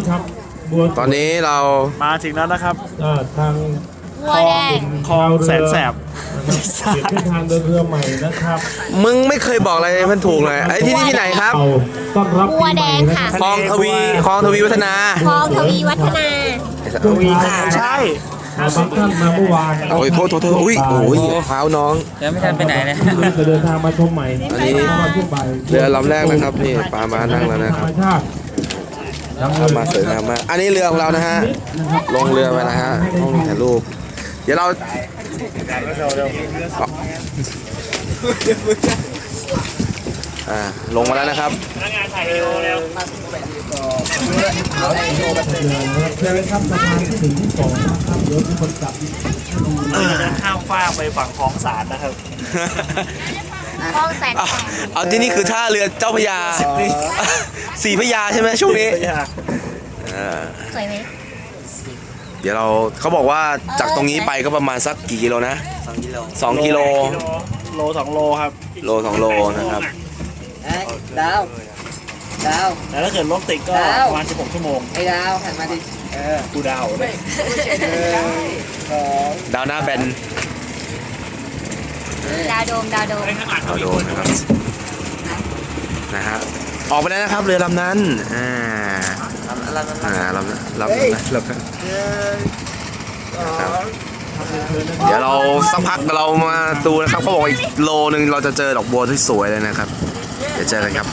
นะครับตอนนี้เรามาถึงแล้วนะครับทางวัวแดงคลองแสนแสบเปลี่ยนเส้นทางเดินเรือใหม่นะครับมึงไม่เคยบอกอะไรมันถูกเลยไอ้ที่นี่ที่ไหนครับต้อนรับ วัวแดงค่ะ คลองทวีวัฒนาคลองทวีวัฒนา ทวีใช่บางท่านมาเมื่อวานโอ้ยโทษอุ้ยเท้าน้องยังไม่ทันไปไหนเลยจะเดินทางมาชมใหม่ อันนี้เรือลำแรกนะครับนี่ปลามานั่งแล้วนะครับมาสวยงามมากอันนี้เรือของเรานะฮะลงเรือไปนะฮะห้องถ่ายรูปเดี๋ยวเราลงมาแล้วนะครับงานถ่ายวิดีโอแล้วเชิญครับสะพานที่1ที่2นะครับเดี๋ยวมีคนจับข้ามฟากไปฝั่งคลองสารนะครับคลองแสนแสบเอาที่นี่คือท่าเรือเจ้าพระยา4 พระยาใช่ไหมช่วงนี้สวยไหมเดี๋ยวเขาบอกว่าจากตรงนี้ไปก็ประมาณสักกี่กิโลนะ2 กิโลโล 2 โลครับ2 โลนะครับดาวแต่ถ้าเกิดรถติดก็ประมาณ16 ชั่วโมงไอ้ดาวหันมาดิกูดาวเลยดาวหน้าแบนดาวโดมนะครับนะฮะออกไปแล้วนะครับเรือลำนั้นลำเดี๋ยวเราสักพักเรามาดูนะครับเขาบอกอีกโลนึงเราจะเจอดอกบัวที่สวยเลยนะครับเดี๋ยวเจอกันครับ